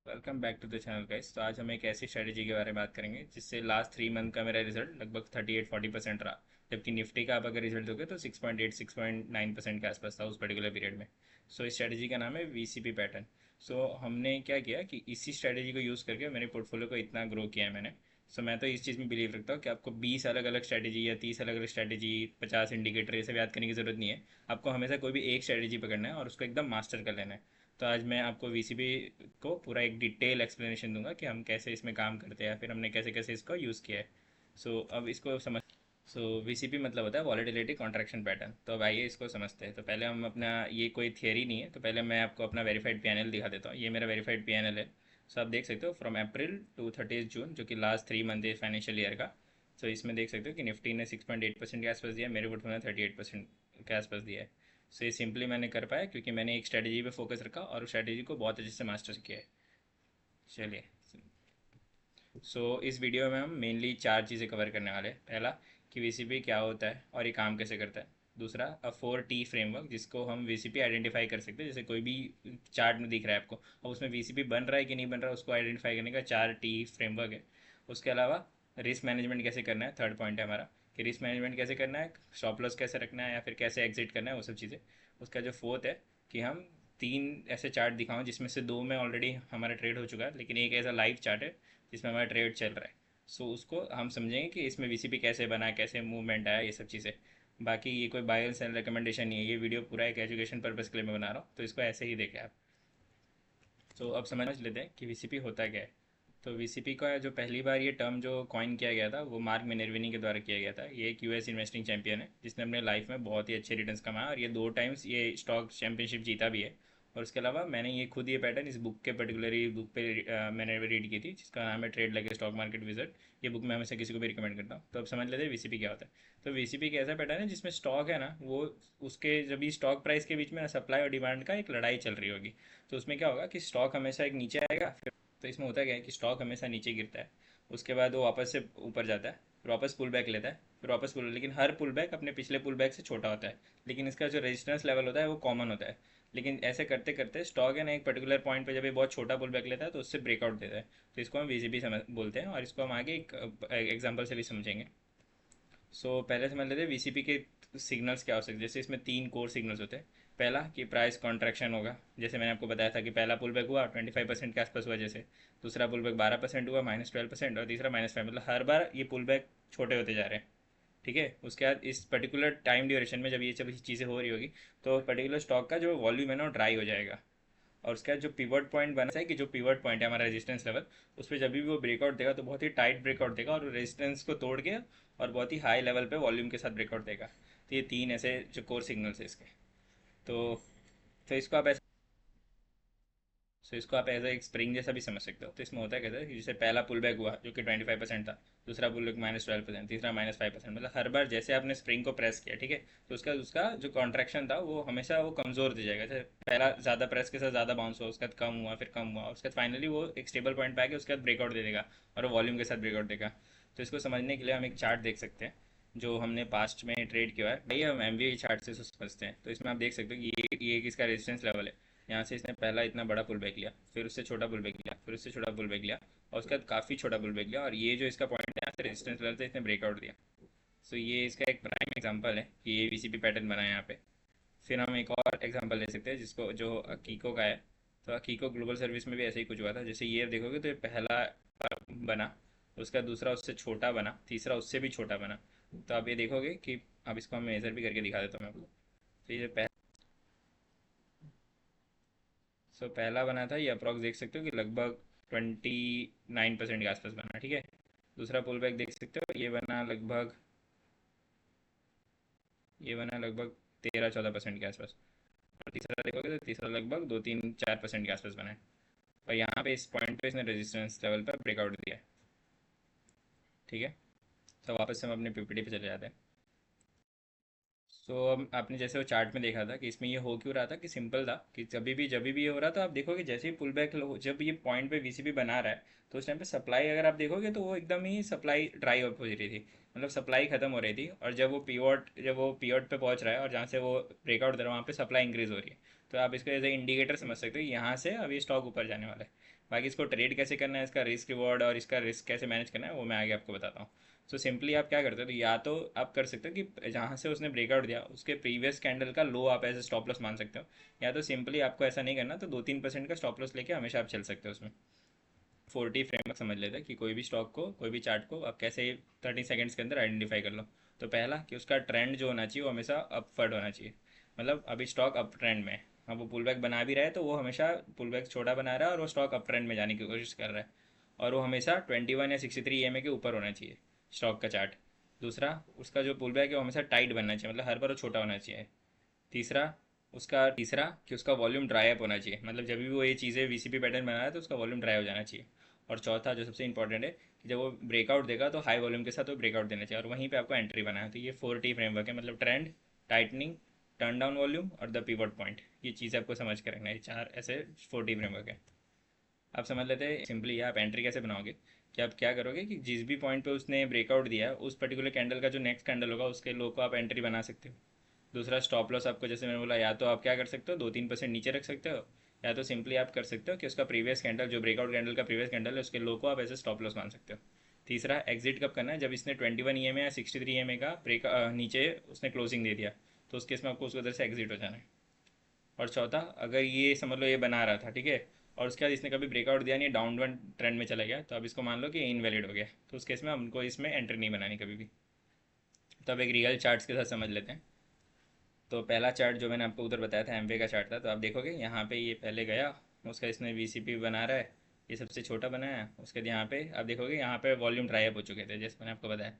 Welcome back to the channel guys. तो आज हम एक ऐसी स्ट्रेटजी के बारे में बात करेंगे जिससे लास्ट 3 मंथ का मेरा रिजल्ट लगभग 38-40% रहा। जबकि निफ्टी का आप अगर रिजल्ट दोगे तो 6.8-6.9% के आसपास था उस पर्टिकुलर पीरियड में। सो इस स्ट्रेटजी का नाम है वीसीपी पैटर्न। सो हमने क्या किया कि इसी स्ट्रेटजी को यूज़ करके मेरे पोर्टफोलियो को इतना ग्रो किया है मैंने। सो मैं तो इस चीज़ में बिलीव रखता हूँ कि आपको 20 अलग अलग स्ट्रेटजी या 30 अलग अलग स्ट्रेटजी, 50 इंडिकेटर ये सब याद करने की ज़रूरत नहीं है। आपको हमेशा कोई भी एक स्ट्रेटजी पकड़ना है और उसको एकदम मास्टर कर लेना है। तो आज मैं आपको वीसीपी को पूरा एक डिटेल एक्सप्लेनेशन दूंगा कि हम कैसे इसमें काम करते हैं या फिर हमने कैसे कैसे इसको यूज़ किया है। अब इसको समझ। वीसीपी मतलब होता है वॉलेटिलिटी कॉन्ट्रैक्शन पैटर्न। तो अब आइए इसको समझते हैं। तो पहले हम अपना, ये कोई थियरी नहीं है, तो पहले मैं आपको अपना वेरीफाइड पीएनएल दिखा देता हूँ। ये मेरा वेरीफाइड पीएनएल है। आप देख सकते हो फ्रॉम अप्रैल टू 30 जून, जो कि लास्ट 3 मंथ है फाइनेंशियल ईयर का। इसमें देख सकते हो कि निफ्टी ने 6.8% के आसपास दिया, मेरे पोर्टफोलियो ने 38% के आसपास दिया है। ये सिंपली मैंने कर पाया क्योंकि मैंने एक स्ट्रेटजी पे फोकस रखा और उस स्ट्रेटजी को बहुत अच्छे से मास्टर किया है। चलिए। इस वीडियो में हम मेनली 4 चीज़ें कवर करने वाले हैं। पहला, कि वीसीपी क्या होता है और ये काम कैसे करता है। दूसरा, 4T फ्रेमवर्क, जिसको हम वीसीपी आइडेंटिफाई कर सकते हैं। जैसे कोई भी चार्ट में दिख रहा है आपको, अब उसमें वीसीपी बन रहा है कि नहीं बन रहा है, उसको आइडेंटिफाई करने का 4T फ्रेमवर्क है। उसके अलावा रिस्क मैनेजमेंट कैसे करना है, थर्ड पॉइंट है हमारा, कि रिस्क मैनेजमेंट कैसे करना है, स्टॉप लॉस कैसे रखना है या फिर कैसे एग्जिट करना है, वो सब चीज़ें। उसका जो फोर्थ है, कि हम 3 ऐसे चार्ट दिखाऊं जिसमें से 2 में ऑलरेडी हमारा ट्रेड हो चुका है, लेकिन एक ऐसा लाइव चार्ट है जिसमें हमारा ट्रेड चल रहा है। उसको हम समझेंगे कि इसमें वीसीपी कैसे बना, कैसे मूवमेंट आया, ये सब चीज़ें। बाकी ये कोई बाय एंड सेल रिकमेंडेशन नहीं है, ये वीडियो पूरा एक एजुकेशन पर्पज़ के लिए मैं बना रहा हूँ, तो इसको ऐसे ही देखें आप। अब समझ लेते हैं कि वीसीपी होता क्या है। तो वीसीपी का जो पहली बार ये टर्म जो कॉइन किया गया था वो मार्क मिनर्विनी के द्वारा किया गया था। ये एक यूएस इन्वेस्टिंग चैंपियन है जिसने अपने लाइफ में बहुत ही अच्छे रिटर्न्स कमाए और ये 2 टाइम्स ये स्टॉक चैंपियनशिप जीता भी है। और उसके अलावा मैंने ये खुद ये पैटर्न इस बुक के पर्टिकुलरली बुक पे मैंने रीड की थी, जिसका नाम है trade like a stock market wizard. ये बुक मैं हमेशा किसी को भी रिकमेंड करता हूँ। तो अब समझ लेते हैं वीसीपी क्या होता है। तो वीसीपी एक ऐसा पैटर्न है जिसमें स्टॉक है ना, वो उसके जब भी स्टॉक प्राइस के बीच में सप्लाई और डिमांड का एक लड़ाई चल रही होगी। तो उसमें क्या होगा कि स्टॉक हमेशा एक नीचे आएगा, फिर तो इसमें होता क्या है कि स्टॉक हमेशा नीचे गिरता है, उसके बाद वो वापस से ऊपर जाता है, फिर वापस पुल बैक लेता है, फिर वापस पुल, लेकिन हर पुल बैक अपने पिछले पुल बैक से छोटा होता है। लेकिन इसका जो रेजिस्टेंस लेवल होता है वो कॉमन होता है। लेकिन ऐसे करते करते स्टॉक है ना एक पर्टिकुलर पॉइंट पे जब ये बहुत छोटा पुल बैक लेता है तो उससे ब्रेकआउट देता है। तो इसको हम वीजीबी समझ बोलते हैं और इसको हम आगे एक एग्जांपल से भी समझेंगे। पहले समझ लेते हैं वीसीपी के सिग्नल्स क्या हो सकते हैं। जैसे इसमें 3 कोर सिग्नल्स होते हैं। पहला, कि प्राइस कॉन्ट्रैक्शन होगा, जैसे मैंने आपको बताया था कि पहला पुल बैक हुआ 25% के आसपास हुआ जैसे। दूसरा पुल बैक 12% हुआ, -12%, और तीसरा -5, मतलब हर बार ये पुल बैक छोटे होते जा रहे हैं। ठीक है। उसके बाद इस पर्टिकुलर टाइम ड्यूरेशन में जब ये सब चीज़ें हो रही होगी तो पर्टिकुलर स्टॉक का जो वॉल्यूम है ना वो ड्राई हो जाएगा। और उसका जो पिवट पॉइंट बना है कि जो पिवट पॉइंट है हमारा रेजिस्टेंस लेवल, उस पर जब भी वो ब्रेकआउट देगा तो बहुत ही टाइट ब्रेकआउट देगा और रेजिस्टेंस को तोड़ के और बहुत ही हाई लेवल पे वॉल्यूम के साथ ब्रेकआउट देगा। तो ये 3 ऐसे जो कोर सिग्नल्स है इसके। तो तो इसको आप ऐसे इसको आप एज एक स्प्रिंग जैसा भी समझ सकते हो। तो इसमें होता है कैसे कि जैसे पहला पुल बैक हुआ जो कि 25% था, दूसरा पुल बैक -12%, तीसरा -5%, मतलब हर बार जैसे आपने स्प्रिंग को प्रेस किया, ठीक है, तो उसका उसका जो कॉन्ट्रैक्शन था वो हमेशा वो कमज़ोर दे जाएगा। जैसे पहला ज़्यादा प्रेस के साथ ज़्यादा बाउंस हुआ, उसके बाद कम हुआ, फिर कम हुआ, उसके बाद फाइनली वो एक स्टेबल पॉइंट पे आके उसके बाद ब्रेकआउट दे देगा और वॉल्यूम के साथ ब्रेकआउट देगा। तो इसको समझने के लिए हम एक चार्ट देख सकते हैं जो हमने पास्ट में ट्रेड किया है भाई। हम एमवीए चार्ट से समझते हैं। तो इसमें आप देख सकते हो कि ये किसका रेजिस्टेंस लेवल है। यहाँ से इसने पहला इतना बड़ा पुल बैक लिया, फिर उससे छोटा पुल बैक लिया, फिर उससे छोटा पुल बैक लिया, और उसके बाद काफ़ी छोटा पुल बैक लिया, और ये जो इसका पॉइंट है यहाँ से रेजिस्टेंस लेवल से इसने ब्रेकआउट दिया। ये इसका एक प्राइम एग्जांपल है कि ये वीसीपी पैटर्न बना है यहाँ पे। फिर हम एक और एग्जांपल ले सकते हैं जिसको जो अकीको का है। तो अकीको ग्लोबल सर्विस में भी ऐसे ही कुछ हुआ था। जैसे ये देखोगे तो ये पहला बना, उसका दूसरा उससे छोटा बना, तीसरा उससे भी छोटा बना। तो आप ये देखोगे कि अब इसको हम मेजर भी करके दिखा देता हूँ मैं आपको। तो ये पहला बना था, ये अप्रॉक्स देख सकते हो कि लगभग 29% के आसपास बना, ठीक है। दूसरा पुल बैक देख सकते हो, ये बना लगभग 13-14% के आसपास। और तीसरा देखोगे तो तीसरा लगभग 2-3-4% के आसपास बना है। और यहाँ पे इस पॉइंट पे इसने रेजिस्टेंस लेवल पर ब्रेकआउट दिया है। ठीक है। वापस से हम अपने पीपीटी पे चले जाते हैं। आपने जैसे वो चार्ट में देखा था कि इसमें ये हो क्यों रहा था, कि सिंपल था कि जब भी ये हो रहा था, आप देखोगे जैसे ही पुल बैक, जब ये पॉइंट पे वीसीबी बना रहा है तो उस टाइम पे सप्लाई अगर आप देखोगे तो वो एकदम ही सप्लाई ड्राई अप हो रही थी, मतलब सप्लाई खत्म हो रही थी। और जब वो पीवट पे पहुंच रहा है और जहाँ से वो ब्रेकआउट दे रहा है वहाँ पे सप्लाई इंक्रीज हो रही है। तो आप इसको एज ए इंडिकेटर समझ सकते हो कि यहाँ से अभी स्टॉक ऊपर जाने वाला है। बाकी इसको ट्रेड कैसे करना है, इसका रिस्क रिवॉर्ड और इसका रिस्क कैसे मैनेज करना है, वो मैं आगे आपको बताता हूँ। सो सिंपली आप क्या करते हो, तो या तो आप कर सकते हो कि जहाँ से उसने ब्रेकआउट दिया उसके प्रीवियस कैंडल का लो आप एज स्टॉप लॉस मान सकते हो, या तो सिंपली आपको ऐसा नहीं करना तो 2-3% का स्टॉप लॉस लेके हमेशा आप चल सकते हो उसमें। 40 फ्रेमवर्क समझ लेते हैं कि कोई भी स्टॉक को, कोई भी चार्ट को आप कैसे 30 सेकेंड्स के अंदर आइडेंटिफाई कर लो। तो पहला कि उसका ट्रेंड जो होना चाहिए वो हमेशा अपवर्ड होना चाहिए। मतलब अभी स्टॉक अप ट्रेंड में है, अब वो पुल बैक बना भी रहा है तो वो हमेशा पुल बैक छोटा बना रहा है और वो स्टॉक अप ट्रेंड में जाने की कोशिश कर रहा है। और वो हमेशा 21 या 63 EMA के ऊपर होना चाहिए स्टॉक का चार्ट। दूसरा, उसका जो पुल बैक है वो हमेशा टाइट बनना चाहिए, मतलब हर बार वो छोटा होना चाहिए। तीसरा कि उसका वॉल्यूम ड्राई अप होना चाहिए, मतलब जब भी वो ये चीज़ें वीसीपी पैटर्न बना रहा है तो उसका वॉल्यूम ड्राई हो जाना चाहिए। और चौथा जो सबसे इंपॉर्टेंट है कि जब वो ब्रेकआउट देगा तो हाई वॉल्यूम के साथ वो ब्रेकआउट देना चाहिए और वहीं पे आपको एंट्री बनाना है। तो ये 4T फ्रेमवर्क है, मतलब trend, tightening, turn down volume और द पिवट पॉइंट। ये चीज़ आपको समझ के रखना है, ये चार ऐसे 4T फ्रेमवर्क है। आप समझ लेते हैं सिंपली आप एंट्री कैसे बनाओगे। कि आप क्या करोगे कि जिस भी पॉइंट पे उसने ब्रेकआउट दिया है उस पर्टिकुलर कैंडल का जो नेक्स्ट कैंडल होगा उसके लो को आप एंट्री बना सकते हो। दूसरा, स्टॉप लॉस आपको जैसे मैंने बोला, या तो आप क्या कर सकते हो 2-3% नीचे रख सकते हो, या तो सिंपली आप कर सकते हो कि उसका प्रीवियस कैंडल, जो ब्रेकआउट कैंडल का प्रीवियस कैंडल है उसके लो को आप ऐसे स्टॉप लॉस मान सकते हो। तीसरा, एग्जिट कब करना है, जब इसने 21 EMA या 63 EMA का ब्रेक नीचे उसने क्लोजिंग दे दिया तो उस केस में आपको उसको उधर से एग्जिट हो जाना है। और चौथा, अगर ये समझ लो ये बना रहा था, ठीक है, और उसके बाद इसने कभी ब्रेकआउट दिया नहीं, डाउनवर्ड ट्रेंड में चला गया, तो अब इसको मान लो कि इनवैलिड हो गया, तो उस केस में हमको इसमें एंट्री नहीं बनानी कभी भी। तो अब एक रियल चार्ट्स के साथ समझ लेते हैं। तो पहला चार्ट जो मैंने आपको उधर बताया था एमवे का चार्ट था, तो आप देखोगे यहाँ पे ये पहले गया, उसका इसने वीसीपी बना रहा है, ये सबसे छोटा बनाया है। उसके बाद यहाँ पे आप देखोगे यहाँ पे वॉल्यूम ड्राई अप हो चुके थे, जैसे मैंने आपको बताया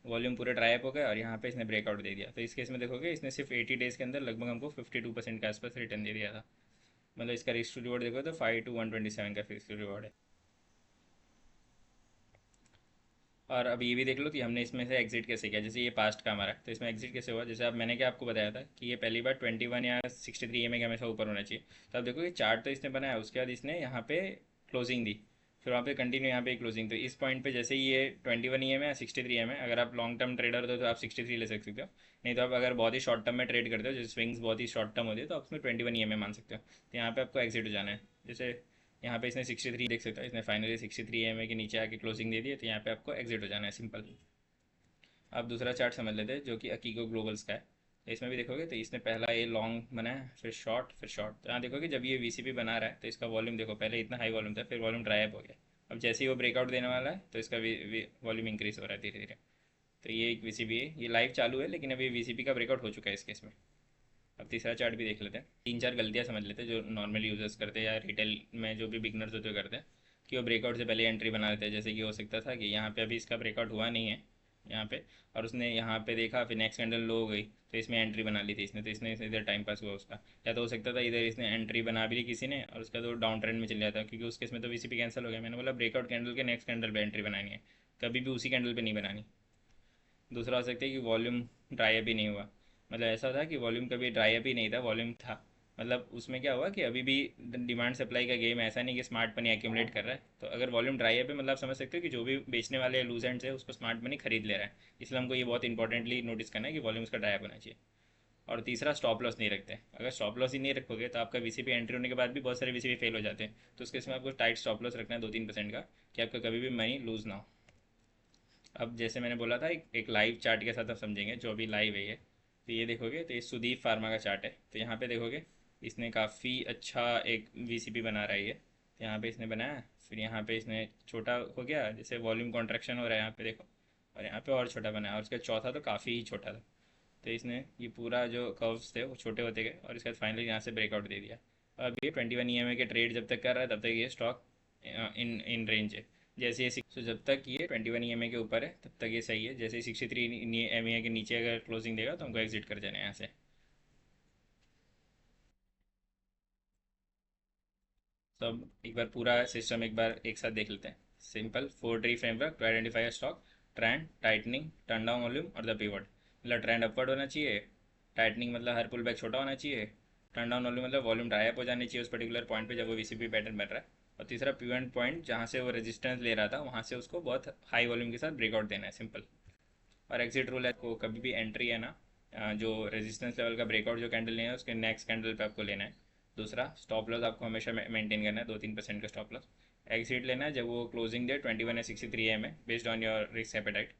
वॉल्यूम पूरे ड्राई अप हो गया और यहाँ पे इसने ब्रेकआउट दे दिया। तो इस केस में देखोगे इसने सिर्फ 80 डेज़ के अंदर लगभग हमको 52% के आसपास रिटर्न दे दिया था। मतलब इसका रिस्क टू रिवॉर्ड देखो तो 5 to 127 का रिस्क टू रिवॉर्ड है। और अब ये भी देख लो कि हमने इसमें से एग्जिट कैसे किया, जैसे ये पास्ट का हमारा, तो इसमें एग्जिट कैसे हुआ, जैसे अब मैंने क्या आपको बताया था कि ये पहली बार 21 या 63 EMA के हमेशा ऊपर होना चाहिए। तो अब देखो कि चार्ट तो इसने बनाया, उसके बाद इसने यहाँ पे क्लोजिंग दी, फिर वहाँ पे कंटिन्यू यहाँ पे क्लोजिंग। तो इस पॉइंट पे जैसे ही ये 21 EMA या 63 EMA, अगर आप लॉन्ग टर्म ट्रेडर हो तो आप 63 ले सकते हो, नहीं तो आप अगर बहुत ही शॉर्ट टर्म में ट्रेड करते हो, जैसे स्विंग्स बहुत ही शॉर्ट टर्म होती है, तो आप उसमें 21 EMA मान सकते हो। तो यहाँ पे आपको एग्जिट हो जाना है। जैसे यहाँ पे इसने 63 देख सकता है, इसने फाइनली 63 EMA के नीचे आके क्लोजिंग दे दी है, तो यहाँ पे आपको एग्जिट हो जाना है, सिंपल। अब दूसरा चार्ट समझ लेते हैं जो कि अकीगो ग्लोबल्स का है। तो इसमें भी देखोगे तो इसने पहला ये लॉन्ग बनाया, फिर शॉर्ट, फिर शॉर्ट। तो यहाँ देखोगे जब ये वीसीपी बना रहा है तो इसका वॉल्यूम देखो, पहले इतना हाई वॉल्यूम था, फिर वॉल्यूम ड्राई अप हो गया। अब जैसे ही वो ब्रेकआउट देने वाला है तो इसका वॉल्यूम इंक्रीज हो रहा है धीरे धीरे। तो ये एक वीसीपी है, ये लाइव चालू है लेकिन अभी वीसीपी का ब्रेकआउट हो चुका है इस केस में। अब तीसरा चार्ट भी देख लेते हैं। 3-4 गलतियाँ समझ लेते हैं जो नॉर्मल यूजर्स करते हैं या रिटेल में जो भी बिगनर्स होते हैं करते हैं, कि वो ब्रेकआउट से पहले एंट्री बना लेते हैं। जैसे कि हो सकता था कि यहाँ पे अभी इसका ब्रेकआउट हुआ नहीं है यहाँ पे, और उसने यहाँ पे देखा फिर नेक्स्ट कैंडल लो हो गई तो इसमें एंट्री बना ली थी इसने, तो इसने इधर टाइम पास हुआ उसका। या तो हो सकता था इधर इसने एंट्री बना भी ली किसी ने और उसका तो डाउन ट्रेंड में चल जाता, क्योंकि उस केस में तो वीसीपी कैंसिल हो गया। मैंने बोला ब्रेकआउट कैंडल के नेक्स्ट कैंडल पे एंट्री बनानी है, कभी भी उसी कैंडल पे नहीं बनानी। दूसरा हो सकता है कि वॉल्यूम ड्राई अप ही नहीं हुआ, मतलब ऐसा था कि वॉल्यूम कभी ड्राई अप ही नहीं था, वॉल्यूम था। मतलब उसमें क्या हुआ कि अभी भी डिमांड सप्लाई का गेम, ऐसा नहीं कि स्मार्ट मनी एक्यूमुलेट कर रहा है। तो अगर वॉल्यूम ड्राई अप है मतलब आप समझ सकते हो कि जो भी बेचने वाले लूज एंड्स है उसको स्मार्ट मनी खरीद ले रहा है। इसलिए हमको ये बहुत इंपॉर्टेंटली नोटिस करना है कि वॉल्यूम उसका ड्राई अप होना चाहिए। और तीसरा, स्टॉप लॉस नहीं रखते। अगर स्टॉप लॉस ही नहीं रखोगे तो आपका वीसीपी एंट्री होने के बाद भी बहुत सारे वीसीपी फेल हो जाते हैं, तो उसके इसमें आपको टाइट स्टॉप लॉस रखना है 2-3% का, कि आपका कभी भी मनी लूज ना हो। अब जैसे मैंने बोला था एक लाइव चार्ट के साथ आप समझेंगे, जो अभी लाइव है ये। तो ये देखोगे तो ये सुदीप फार्मा का चार्ट है। तो यहाँ पे देखोगे इसने काफ़ी अच्छा एक वीसीपी बना रहा है ये। तो यहाँ पे इसने बनाया, फिर यहाँ पे इसने छोटा हो गया, जैसे वॉल्यूम कॉन्ट्रैक्शन हो रहा है यहाँ पे देखो, और यहाँ पे और छोटा बनाया, और उसका चौथा तो काफ़ी ही छोटा था। तो इसने ये पूरा जो कर्व्स थे वो छोटे होते गए और इसके बाद फाइनली यहाँ से ब्रेकआउट दे दिया। अब ये 21 EMA के ट्रेड जब तक कर रहा है तब तक ये स्टॉक इन इन रेंज है। जैसे ये तो जब तक ये 21 EMA के ऊपर है तब तक ये सही है, जैसे 63 EMA के नीचे अगर क्लोजिंग देगा तो हमको एग्जिट कर जाना है यहाँ से। तो अब एक बार पूरा सिस्टम एक बार एक साथ देख लेते हैं। Simple 4 tree framework to identify stock: trend, tightening, turn down volume और द पिवट। मतलब ट्रेंड अपवर्ड होना चाहिए, टाइटनिंग मतलब हर पुल बैक छोटा होना चाहिए, टर्न डाउन वॉल्यूम मतलब वॉल्यूम ड्राई अप हो जानी चाहिए उस पर्टिकुलर पॉइंट पे जब वो वीसीपी पैटर्न बन रहा है, और तीसरा पिवट पॉइंट जहाँ से वो रेजिस्टेंस ले रहा था वहाँ से उसको बहुत हाई वॉल्यूम के साथ ब्रेकआउट देना है, सिंपल। और एग्जिट रूल है, को कभी भी एंट्री है ना, जो रेजिस्टेंस लेवल का ब्रेकआउट जो कैंडल लेना है उसके नेक्स्ट कैंडल पे आपको लेना है। दूसरा स्टॉप लॉस आपको हमेशा मेंटेन करना है, 2-3% का स्टॉप लॉस। एग्जिट लेना है जब वो क्लोजिंग दे 21 या 63 में, based on your risk appetite.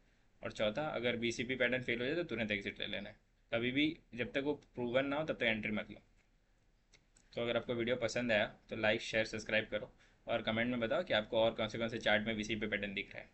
और चौथा, अगर बीसीपी पैटर्न फेल हो जाए तो तुरंत एग्जिट ले लेना है। कभी भी जब तक वो प्रूवन ना हो तब तक एंट्री मत लो। तो अगर आपको वीडियो पसंद आया तो लाइक शेयर सब्सक्राइब करो, और कमेंट में बताओ कि आपको और कौन से चार्ट में बीसीपी पैटर्न दिख रहा है।